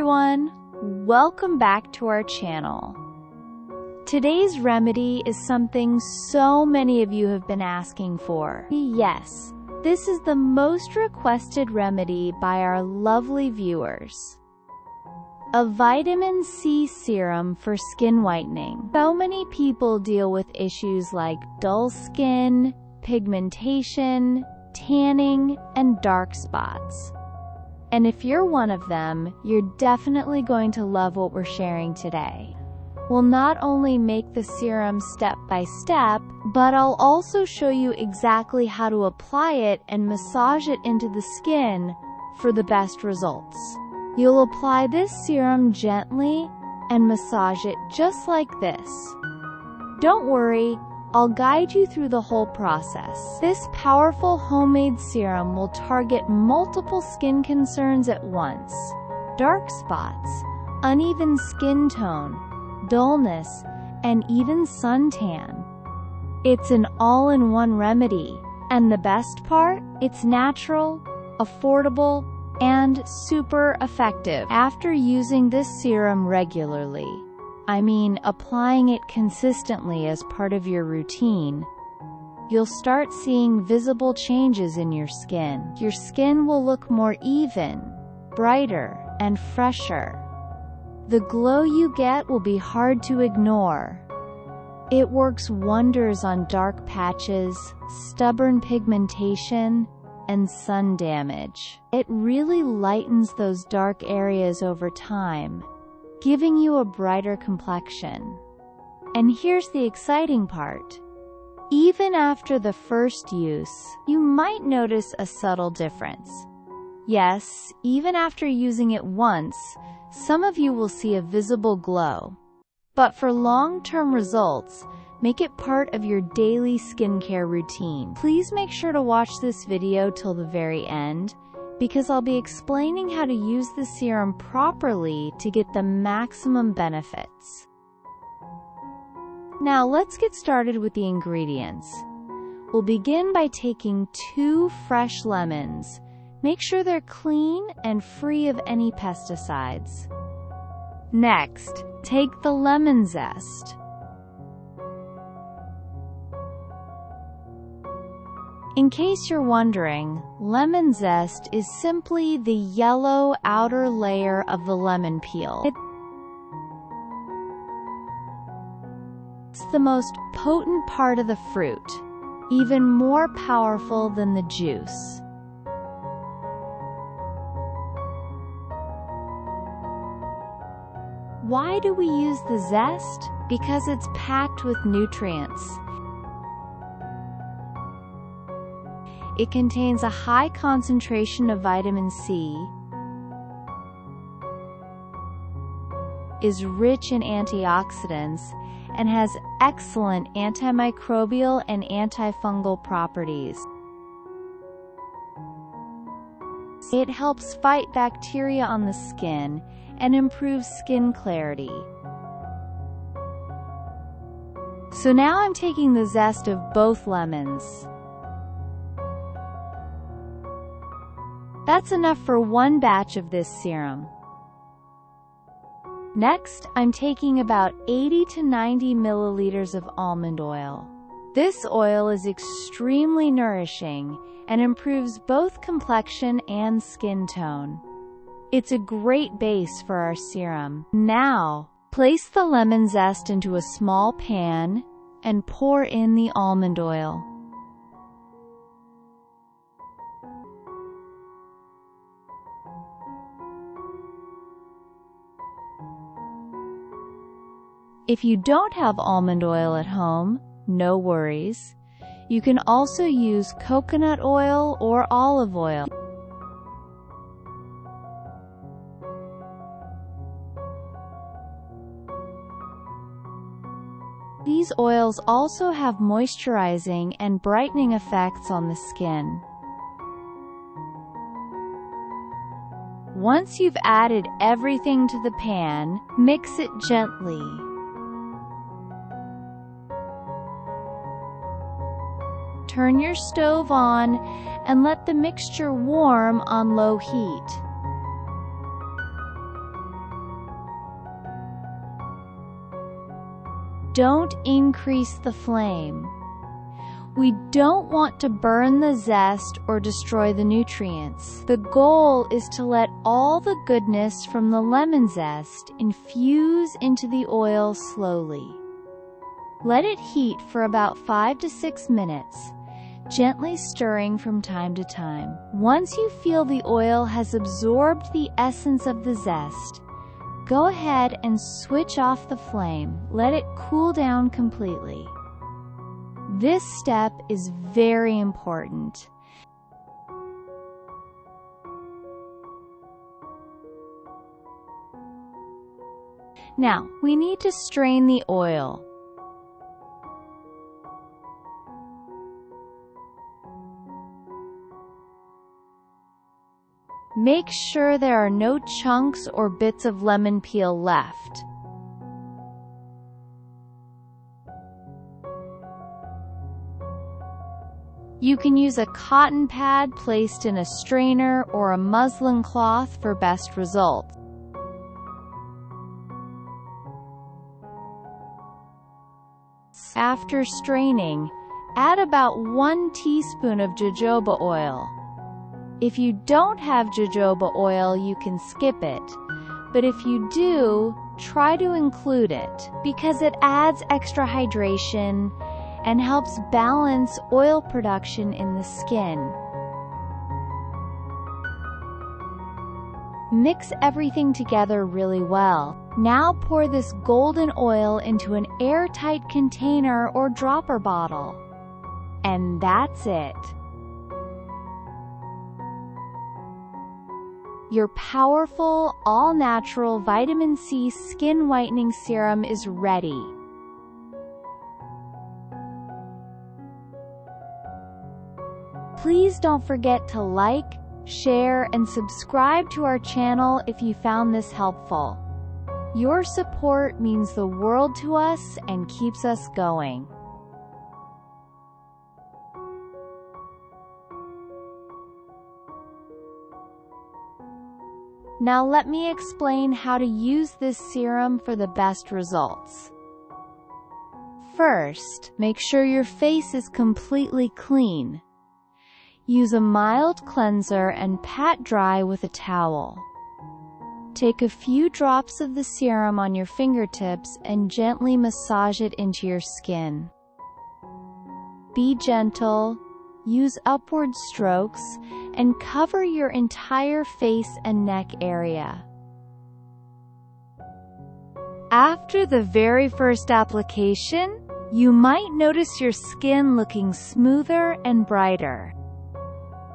everyone! Welcome back to our channel. Today's remedy is something so many of you have been asking for. Yes, this is the most requested remedy by our lovely viewers. A vitamin C serum for skin whitening. So many people deal with issues like dull skin, pigmentation, tanning, and dark spots. And if you're one of them, you're definitely going to love what we're sharing today. We'll not only make the serum step by step, but I'll also show you exactly how to apply it and massage it into the skin for the best results. You'll apply this serum gently and massage it just like this. Don't worry, I'll guide you through the whole process. This powerful homemade serum will target multiple skin concerns at once: dark spots, uneven skin tone, dullness, and even suntan. It's an all-in-one remedy, and the best part? It's natural, affordable, and super effective. After using this serum regularly, applying it consistently as part of your routine, you'll start seeing visible changes in your skin. Your skin will look more even, brighter, and fresher. The glow you get will be hard to ignore. It works wonders on dark patches, stubborn pigmentation, and sun damage. It really lightens those dark areas over time, giving you a brighter complexion. And here's the exciting part. Even after the first use, you might notice a subtle difference. Yes, even after using it once, some of you will see a visible glow. But for long-term results, make it part of your daily skincare routine. Please make sure to watch this video till the very end, because I'll be explaining how to use the serum properly to get the maximum benefits. Now let's get started with the ingredients. We'll begin by taking 2 fresh lemons. Make sure they're clean and free of any pesticides. Next, take the lemon zest. In case you're wondering, lemon zest is simply the yellow outer layer of the lemon peel. It's the most potent part of the fruit, even more powerful than the juice. Why do we use the zest? Because it's packed with nutrients. It contains a high concentration of vitamin C, is rich in antioxidants, and has excellent antimicrobial and antifungal properties. It helps fight bacteria on the skin and improves skin clarity. So now I'm taking the zest of both lemons. That's enough for 1 batch of this serum. Next, I'm taking about 80 to 90 milliliters of almond oil. This oil is extremely nourishing and improves both complexion and skin tone. It's a great base for our serum. Now, place the lemon zest into a small pan and pour in the almond oil. If you don't have almond oil at home, no worries. You can also use coconut oil or olive oil. These oils also have moisturizing and brightening effects on the skin. Once you've added everything to the pan, mix it gently. Turn your stove on and let the mixture warm on low heat. don't increase the flame. We don't want to burn the zest or destroy the nutrients. The goal is to let all the goodness from the lemon zest infuse into the oil slowly. Let it heat for about 5 to 6 minutes, gently stirring from time to time. Once you feel the oil has absorbed the essence of the zest, go ahead and switch off the flame. Let it cool down completely. This step is very important. Now, we need to strain the oil. Make sure there are no chunks or bits of lemon peel left. You can use a cotton pad placed in a strainer or a muslin cloth for best results. After straining, add about 1 teaspoon of jojoba oil. If you don't have jojoba oil, you can skip it, but if you do, try to include it, because it adds extra hydration and helps balance oil production in the skin. Mix everything together really well. Now pour this golden oil into an airtight container or dropper bottle. And that's it. Your powerful, all-natural vitamin C skin whitening serum is ready. Please don't forget to like, share, and subscribe to our channel if you found this helpful. Your support means the world to us and keeps us going. Now let me explain how to use this serum for the best results. First, make sure your face is completely clean. Use a mild cleanser and pat dry with a towel. Take a few drops of the serum on your fingertips and gently massage it into your skin. Be gentle, use upward strokes, and cover your entire face and neck area. After the very first application, you might notice your skin looking smoother and brighter.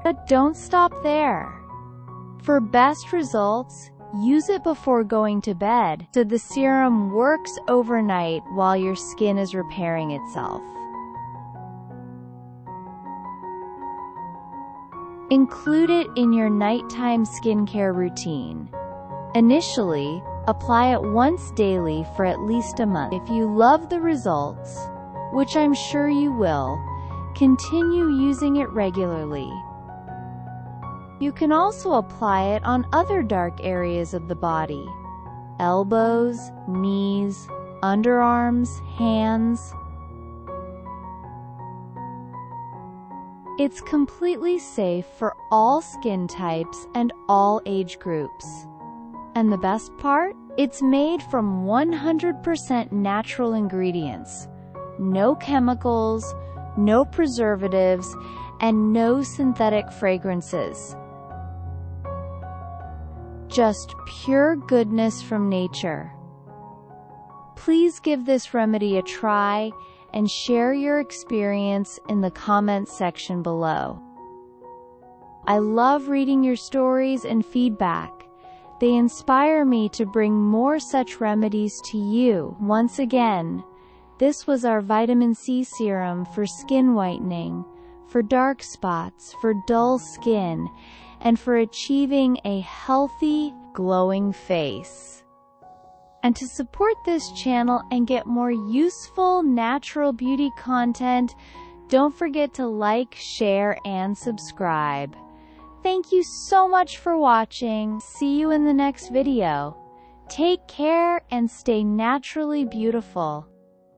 But don't stop there. For best results, use it before going to bed, so the serum works overnight while your skin is repairing itself. Include it in your nighttime skincare routine. Initially, apply it once daily for at least a month. If you love the results, which I'm sure you will, continue using it regularly. You can also apply it on other dark areas of the body: elbows, knees, underarms, hands. It's completely safe for all skin types and all age groups. And the best part? It's made from 100% natural ingredients. No chemicals, no preservatives, and no synthetic fragrances. Just pure goodness from nature. Please give this remedy a try and share your experience in the comments section below. I love reading your stories and feedback. They inspire me to bring more such remedies to you. Once again, this was our vitamin C serum for skin whitening, for dark spots, for dull skin, and for achieving a healthy, glowing face. And to support this channel and get more useful natural beauty content, don't forget to like, share, and subscribe. Thank you so much for watching. See you in the next video. Take care and stay naturally beautiful.